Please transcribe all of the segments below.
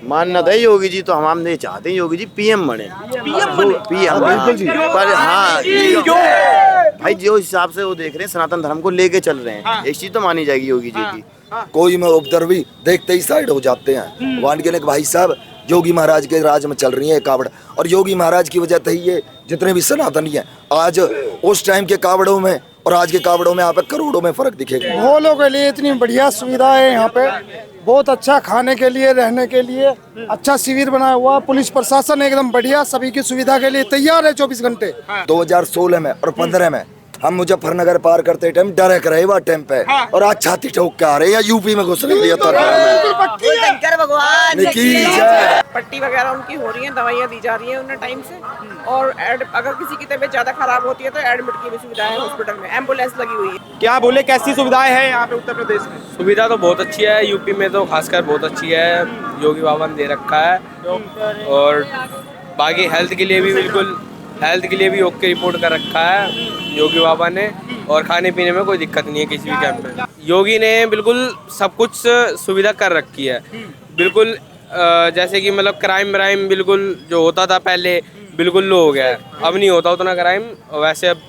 मान्यता है योगी जी तो हम नहीं चाहते हैं योगी जी पीएम बने। पीएम बिल्कुल जी। पर हाँ भाई जो हिसाब से वो देख रहे हैं सनातन धर्म को लेके चल रहे हैं एक चीज तो मानी जाएगी योगी जी की। कोई में उपद्रवी देखते ही साइड हो जाते हैं। वानके ने भाई साहब योगी महाराज के राज में चल रही है कावड़, और योगी महाराज की वजह से ये जितने भी सनातनी हैं आज उस टाइम के कावड़ों में और आज के कावड़ों में आप करोड़ों में फर्क दिखेगा। भोलों के लिए इतनी बढ़िया सुविधा है यहाँ पे, बहुत अच्छा खाने के लिए, रहने के लिए अच्छा शिविर बनाया हुआ। पुलिस प्रशासन एकदम बढ़िया, सभी की सुविधा के लिए तैयार है 24 घंटे। 2016 में और 15 में हम मुजफ्फरनगर पार करते टाइम डरे करे हुआ टाइम पे, और आज छाती ठोक के आ रहे हैं यूपी में घुसने के लिए शंकर भगवान की जय। पट्टी वगैरह उनकी हो रही है, दवाइयाँ दी जा रही है उन्हें टाइम से, और अगर किसी की तबीयत ज्यादा खराब होती है तो एडमिट की भी सुविधा है हॉस्पिटल में, एम्बुलेंस लगी हुई है। क्या बोले कैसी सुविधाएं हैं यहाँ पे उत्तर प्रदेश में? सुविधा तो बहुत अच्छी है, यूपी में तो खासकर बहुत अच्छी है, योगी बाबा ने दे रखा है। और बाकी हेल्थ के लिए भी बिल्कुल, हेल्थ के लिए भी ओके रिपोर्ट कर रखा है योगी बाबा ने, और खाने पीने में कोई दिक्कत नहीं है किसी भी कैंप में। योगी ने बिल्कुल सब कुछ सुविधा कर रखी है बिल्कुल। जैसे कि मतलब क्राइम बिल्कुल जो होता था पहले बिल्कुल लो हो गया है, अब नहीं होता उतना क्राइम, वैसे अब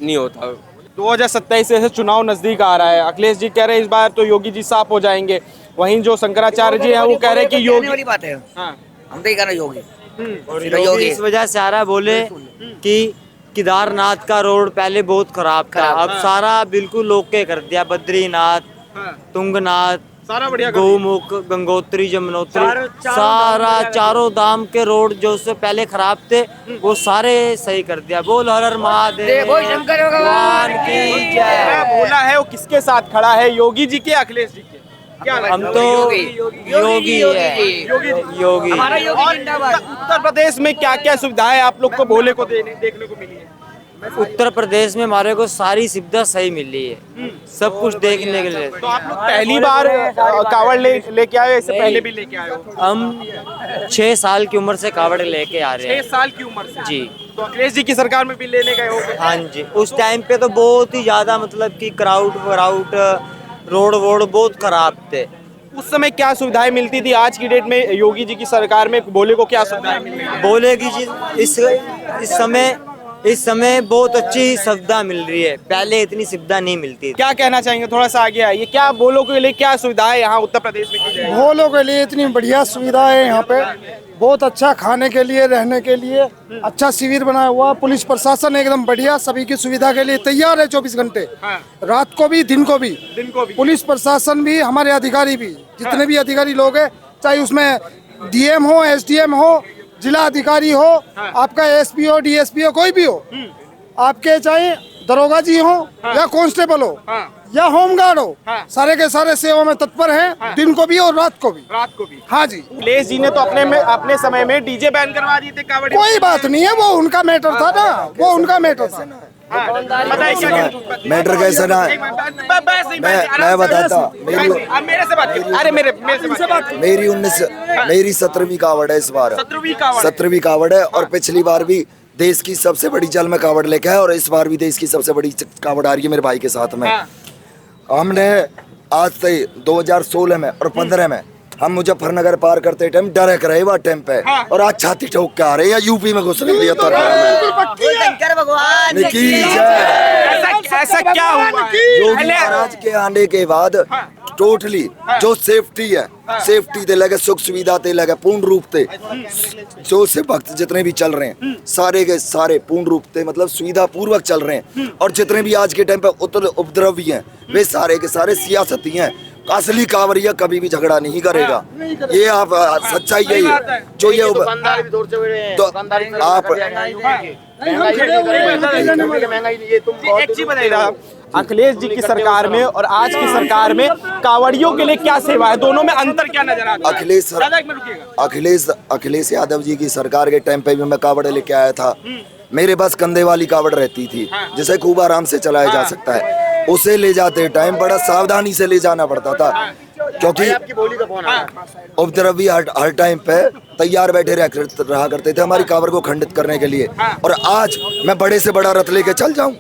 नहीं होता। 2027 से चुनाव नजदीक आ रहा है, अखिलेश जी कह रहे हैं इस बार तो योगी जी साफ हो जाएंगे, वहीं जो शंकराचार्य जी हैं वो कह रहे हैं कि योगी वाली बात है, हम तो ये कह रहे योगी और योगी इस वजह से आ रहा है, बोले कि केदारनाथ का रोड पहले बहुत खराब था, अब सारा बिल्कुल ओके कर दिया। बद्रीनाथ, तुंगनाथ, सारा बढ़िया गौमुख, गंगोत्री, जमुनोत्री, सारा चारों धाम के रोड जो उससे पहले खराब थे वो सारे सही कर दिया। बोल हर हर महादेव शंकर भगवान की जय। क्या बोला है वो किसके साथ खड़ा है, योगी जी के अखिलेश जी के? क्या हम तो योगी है, योगी। हमारा योगी जिंदाबाद। उत्तर प्रदेश में क्या क्या सुविधाएं आप लोग को भोले को देखने को मिली है? उत्तर प्रदेश में हमारे को सारी सुविधा सही मिली है, सब कुछ देखने के लिए। तो आप लोग पहली बार कावड़ लेके आए, इससे पहले भी लेके आए हो? हम 6 साल की उम्र से कावड़ लेके आ रहे 6 हैं साल की उम्र से जी। तो अखिलेश जी की सरकार में भी लेने गए हो? हाँ जी, उस टाइम पे तो बहुत ही ज्यादा मतलब कि क्राउड रोड वोड बहुत खराब थे। उस समय क्या सुविधाएं मिलती थी? आज की डेट में योगी जी की सरकार में भोले को क्या सुविधाएं मिल रही है? बोले कि इस समय बहुत अच्छी सुविधा मिल रही है, पहले इतनी सुविधा नहीं मिलती थी। क्या कहना चाहेंगे, थोड़ा सा आगे आइए। क्या भोलों के लिए क्या सुविधाएं यहाँ उत्तर प्रदेश में की जाएगी? भोलों के लिए इतनी बढ़िया सुविधा है यहाँ पे, बहुत अच्छा खाने के लिए, रहने के लिए अच्छा शिविर बनाया हुआ। पुलिस प्रशासन एकदम बढ़िया, सभी की सुविधा के लिए तैयार है 24 घंटे, रात को भी दिन को भी। पुलिस प्रशासन भी, हमारे अधिकारी भी, जितने भी अधिकारी लोग हैं, चाहे उसमें डीएम हो, एसडीएम हो, जिला अधिकारी हो, आपका एसपी हो, डीएसपी हो, कोई भी हो, आपके चाहे दरोगा जी हो या कांस्टेबल हो या होमगार्ड हो, सारे के सारे सेवा में तत्पर हैं, दिन को भी और रात को भी। हाँ जी। अखिलेश जी ने तो अपने समय में डीजे बैन करवा दिए थे कावड़। कोई बात नहीं है, वो उनका मैटर था ना, वो उनका मैटर था। बताइए क्या मैटर कैसा ना है, मैं बताता हूँ। मेरे से बात कीजिए। अरे मेरे से बात कीजिए। मेरी 17वीं कावड़ है इस बार, 17वीं कावड़ है, और पिछली बार भी देश की सबसे बड़ी जल में कावड़ लेके आए, और इस बार भी देश की सबसे बड़ी कावड़ आ रही है मेरे भाई के साथ में। हमने आज से 2016 में और 15 में हम मुजफ्फरनगर पार करते टाइम डरे करे हुआ टाइम पे, और आज छाती ठोक के आ रहे हैं यूपी में घुसने के लिए शंकर भगवान की जय। ऐसा क्या हुआ? योगी महाराज के आने के बाद टोटली जो सेफ्टी है, सेफ्टी दे लगे, सुख सुविधा दे लगे पूर्ण रूप से, जो से भक्त जितने भी चल रहे हैं सारे के सारे पूर्ण रूप से मतलब सुविधा पूर्वक चल रहे हैं, और जितने भी आज के टाइम पे उपद्रवी हैं वे सारे के सारे सियासती हैं। असली कांवरिया कभी भी झगड़ा नहीं करेगा, ये आप सच्चाई यही है। जो ये तो आप एक चीज बताइए, अखिलेश जी की सरकार में और आज की सरकार में कांवड़ियों के लिए क्या सेवा है, दोनों में अंतर क्या नजर आता है? अखिलेश यादव जी की सरकार के टाइम पे भी मैं कावड़ लेके आया था, मेरे पास कंधे वाली कावड़ रहती थी जिसे खूब आराम से चलाया जा सकता है। उसे ले जाते टाइम बड़ा सावधानी से ले जाना पड़ता था, क्योंकि उपद्रवी हर टाइम पे तैयार बैठे रहा करते थे हमारी कावड़ को खंडित करने के लिए। और आज मैं बड़े से बड़ा रथ लेके चल जाऊं,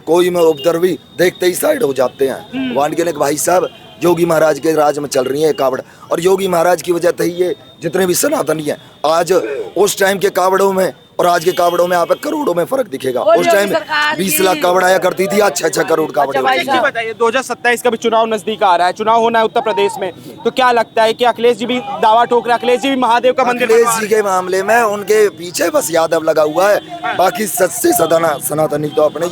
कोई में उपद्रवी देखते ही साइड हो जाते हैं। वानके ने भाई साहब योगी महाराज के राज में चल रही है कावड़, और योगी महाराज की वजह से ये जितने भी सनातनी हैं। आज उस टाइम के कावड़ों में और आज के कावड़ों में आप करोड़ों में फर्क दिखेगा। उस टाइम 20 लाख कावड़ आया करती थी, आज 6-6 करोड़ कावड़ होती एक चीज बताइए, 2027 का भी चुनाव नजदीक आ रहा है, चुनाव होना है उत्तर प्रदेश में, तो क्या लगता है कि अखिलेश जी भी दावा ठोक रहे हैं, अखिलेश जी भी महादेव का मंदिर अखिलेश जी के मामले में उनके पीछे बस यादव लगा हुआ है, बाकी सच्चे सनातनी तो अपने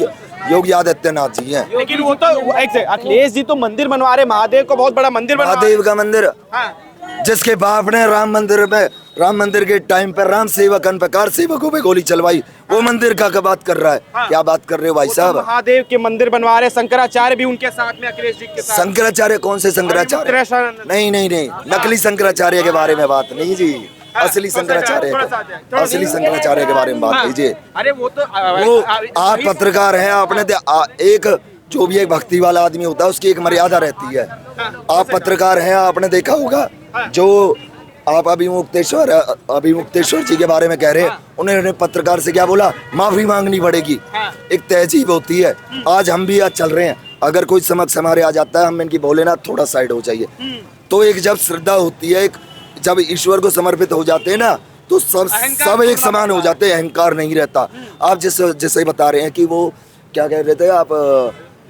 योगी आदित्यनाथ जी हैं। लेकिन वो तो अखिलेश जी तो मंदिर बनवा रहे, महादेव को बहुत बड़ा मंदिर बनवा रहे। महादेव का मंदिर, जिसके बाप ने राम मंदिर के टाइम पर राम सेवकन पे कार सेवकों पे गोली चलवाई, वो मंदिर का बात कर रहा है। क्या बात कर रहे हो भाई साहब? महादेव के मंदिर बनवा रहे, शंकराचार्य भी उनके साथ में, अखिलेश जी के साथ। शंकराचार्य कौन से शंकराचार्य? नहीं, नकली शंकराचार्य के बारे में बात नहीं जी, असली शंकराचार्य के बारे में बात कीजिए। अरे वो तो आप पत्रकार हैं, आपने एक जो भी एक भक्ति वाला आदमी होता है उसकी एक मर्यादा रहती है। आप पत्रकार हैं, आपने देखा होगा जो आप अभी मुक्तेश्वर जी के बारे में कह रहे हैं, उन्होंने पत्रकार से क्या बोला? माफी मांगनी पड़ेगी। एक तहजीब होती है। आज हम भी आज चल रहे हैं, अगर कोई समक्ष हमारे आ जाता है, हम इनकी बोले ना थोड़ा साइड हो जाइए, तो एक जब श्रद्धा होती है, जब ईश्वर को समर्पित हो जाते हैं ना, तो सब एक समान हो जाते हैं, अहंकार नहीं रहता। आप जैसे बता रहे हैं कि वो क्या कह रहे थे आप,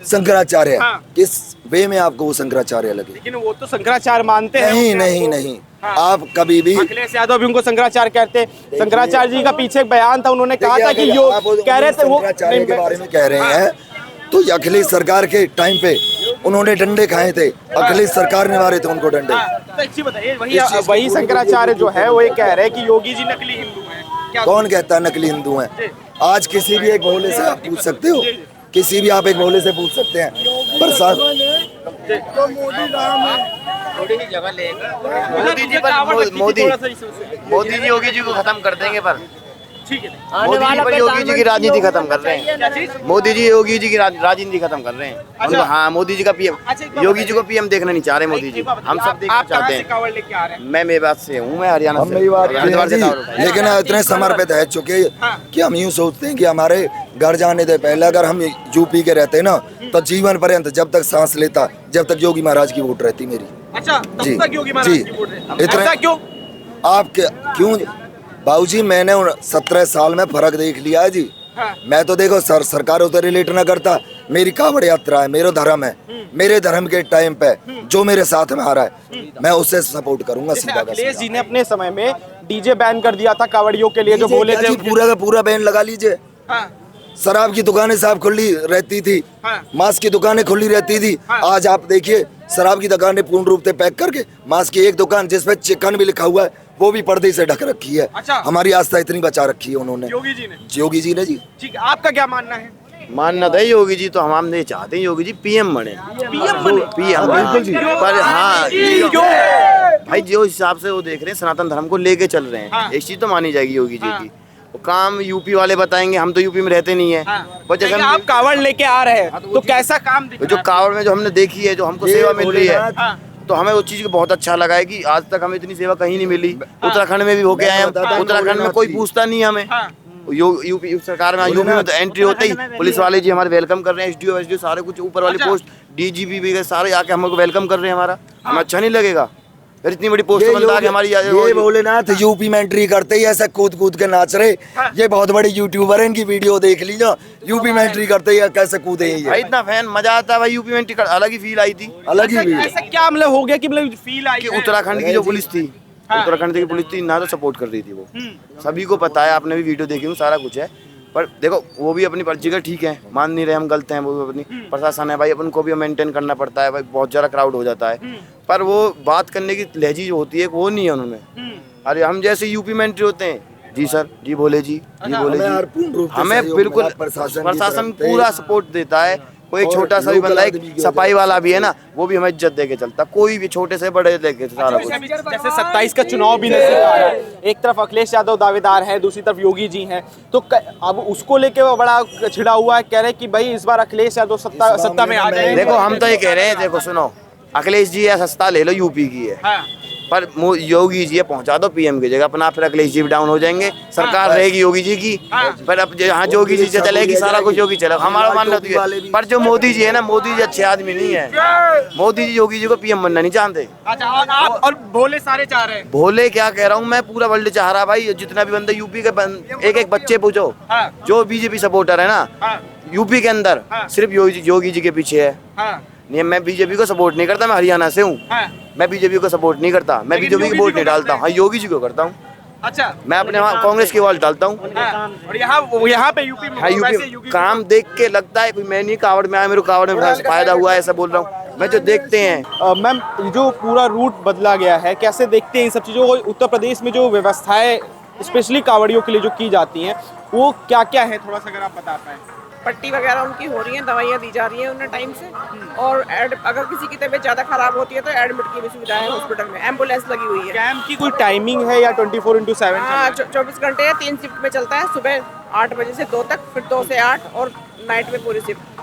शंकराचार्य, किस वे में आपको वो शंकराचार्य लगे? लेकिन वो तो शंकराचार्य मानते हैं। नहीं, आप कभी भी अखिलेश यादव भी उनको शंकराचार्य कहते हैं। शंकराचार्य जी का पीछे एक बयान था, उन्होंने कहा था कि यो कह रहे थे वो शंकराचार्य के बारे में कह रहे हैं, तो अखिलेश सरकार के टाइम पे उन्होंने डंडे खाए थे, अखिलेश सरकार ने मारे थे उनको डंडे। तो एक चीज बताइए, वही शंकराचार्य जो है वो ये कह रहे हैं कि योगी जी नकली हिंदू हैं। कौन कहता है नकली हिंदू हैं? आज किसी भी एक भोले से आप पूछ सकते हो, किसी भी आप एक भोले से पूछ सकते हैं। प्रसाद मोदी जी योगी जी को खत्म कर देंगे, पर मोदी जी पर योगी जी की राजनीति खत्म कर रहे हैं। मोदी जी योगी जी की राजनीति खत्म कर रहे हैं। हाँ, मोदी जी का पीएम, योगी जी को पीएम देखना नहीं चाह रहे मोदी जी, हम सब देखना चाहते हैं। मैं मेवात से हूँ, मैं हरियाणा से। लेकिन इतने समर्पित है चुके कि हम यूँ सोचते हैं कि हमारे घर जाने दे पहले अगर हम यूपी के रहते ना, तो जीवन पर्यंत जब तक सांस लेता, जब तक योगी महाराज की वोट रहती मेरी। अच्छा, जी जी, इतना क्यों? आपके क्यों बाबूजी, मैंने 17 साल में फर्क देख लिया है जी। मैं तो देखो सरकारों से रिलेट ना करता, मेरी कावड़ यात्रा है, मेरा धर्म है, मेरे धर्म के टाइम पे जो मेरे साथ में आ रहा है मैं उससे सपोर्ट करूंगा। सीधा अखिलेश जी ने अपने समय में डीजे बैन कर दिया था कावड़ियों के लिए, जो बोले थे पूरा का पूरा बैन लगा लीजिए। शराब की दुकानें साहब खुली रहती थी, मांस की दुकानें खुली रहती थी। आज आप देखिए शराब की दुकानें पूर्ण रूप से पैक करके, मांस की एक दुकान जिसपे चिकन भी लिखा हुआ है वो भी पर्दे से ढक रखी है। अच्छा। हमारी आस्था इतनी बचा रखी है उन्होंने, योगी जी ने जी। ठीक, आपका क्या मानना है? मानना था योगी जी तो हम नहीं चाहते हैं योगी जी पीएम बने। पीएम बिल्कुल जी, पर हाँ भाई जो हिसाब से वो देख रहे हैं सनातन धर्म को लेके चल रहे हैं, एक चीज तो मानी जाएगी योगी जी की। वो काम यूपी वाले बताएंगे, हम तो यूपी में रहते नहीं है। पर जैसे आप कावड़ लेके आ रहे हैं तो कैसा काम दिख रहा है? जो कावड़ में जो हमने देखी है, जो हमको सेवा मिल रही है, तो हमें उस चीज को बहुत अच्छा लगा है कि आज तक हमें इतनी सेवा कहीं नहीं मिली। उत्तराखंड में भी होके आए हैं, उत्तराखंड में कोई पूछता नहीं हमें। यूपी सरकार में यूपी में तो एंट्री होते ही पुलिस वाले जी हमारे वेलकम कर रहे हैं, एसडीओ सारे कुछ ऊपर वाली पोस्ट डीजीपी भी सारे आके हमको वेलकम कर रहे हैं। हमारा हमें अच्छा नहीं लगेगा फिर इतनी बड़ी पोस्ट बनता है हमारी। ये भोलेनाथ यूपी में एंट्री करते ही ऐसा कूद के नाच रहे, ये बहुत बड़े यूट्यूबर है, इनकी वीडियो देख लीजिए। यूपी में एंट्री करते ही कैसे कूदे भाई, इतना फैन मजा आता है भाई। यूपी में एंट्री कर अलग ही फील आई थी, अलग ही फील। ऐसा क्या मतलब हो गया कि मतलब फील आई? उत्तराखंड की जो पुलिस थी, उत्तराखंड की पुलिस थी ना, तो सपोर्ट कर रही थी वो। सभी को पता है, आपने भी वीडियो देखी हूँ, सारा कुछ है। पर देखो वो भी अपनी जगह ठीक है, मान नहीं रहे हम गलत हैं, वो भी अपनी प्रशासन है भाई, अपन को भी मेंटेन करना पड़ता है भाई। बहुत ज़्यादा क्राउड हो जाता है, पर वो बात करने की लहजी जो होती है वो नहीं है उन्होंने। अरे हम जैसे यूपी में एंट्री होते हैं, जी सर, जी भोले जी, जी भोले जी, हमें बिल्कुल प्रशासन पूरा सपोर्ट देता है। कोई छोटा सा भी बंदा, एक सफाई वाला भी है ना, वो भी हमें इज्जत देके चलता, कोई भी छोटे से बड़े लेके सारा कुछ। जैसे 27 का चुनाव भी नजदीक आ रहा है, एक तरफ अखिलेश यादव दावेदार है, दूसरी तरफ योगी जी हैं, तो अब उसको लेके वो बड़ा छिड़ा हुआ है, कह रहे कि भाई इस बार अखिलेश यादव सत्ता में आ जाए। देखो हम तो ये कह रहे हैं, देखो सुनो, अखिलेश जी है, सस्ता ले लो, यूपी की है, पर योगी जी पहुंचा दो पीएम की जगह, अपना फिर अखिलेश जी भी डाउन हो जाएंगे, सरकार रहेगी योगी जी की। पर अब जहाँ योगी जी से चलेगी सारा कुछ योगी चलेगा, हमारा मानना तो है। पर जो मोदी जी है ना, मोदी जी अच्छे आदमी नहीं है। मोदी जी योगी जी को पीएम बनना नहीं चाहते। अच्छा, और आप और भोले सारे चाह रहे हैं? भोले क्या कह रहा हूँ मैं, पूरा वर्ल्ड चाह रहा भाई। जितना भी बंदे यूपी के एक एक बच्चे पूछो, जो बीजेपी सपोर्टर है ना यूपी के अंदर, सिर्फ योगी जी के पीछे है। नहीं, मैं बीजेपी को सपोर्ट नहीं करता, मैं हरियाणा से हूँ। मैं बीजेपी को सपोर्ट नहीं करता, मैं बीजेपी की वोट नहीं डालता हूँ। हाँ, योगी जी को करता हूँ। अच्छा, मैं अपने वहाँ कांग्रेस की वोट डालता हूँ। और यहाँ पे यूपी में हाँ, यूपी काम देख के लगता है कोई मैं नहीं कावड़ में आया, मेरे को कावड़ में फायदा हुआ है ऐसा बोल रहा हूँ मैं। जो देखते हैं मैम, जो पूरा रूट बदला गया है, कैसे देखते हैं इन सब चीज़ों को? उत्तर प्रदेश में जो व्यवस्थाएं स्पेशली कांवड़ियों के लिए जो की जाती हैं, वो क्या क्या है, थोड़ा सा अगर आप बता पाएं। पट्टी वगैरह उनकी हो रही है, दवाइयाँ दी जा रही हैं उन्हें टाइम से, और अगर किसी की तबीयत ज़्यादा खराब होती है तो एडमिट की भी सुविधा है हॉस्पिटल में, एम्बुलेंस लगी हुई है। कैंप की कोई टाइमिंग है या 24/7? हाँ, 24 घंटे या 3 शिफ्ट में चलता है, सुबह 8 बजे से 2 तक, फिर 2 से 8, और नाइट में पूरी शिफ्ट।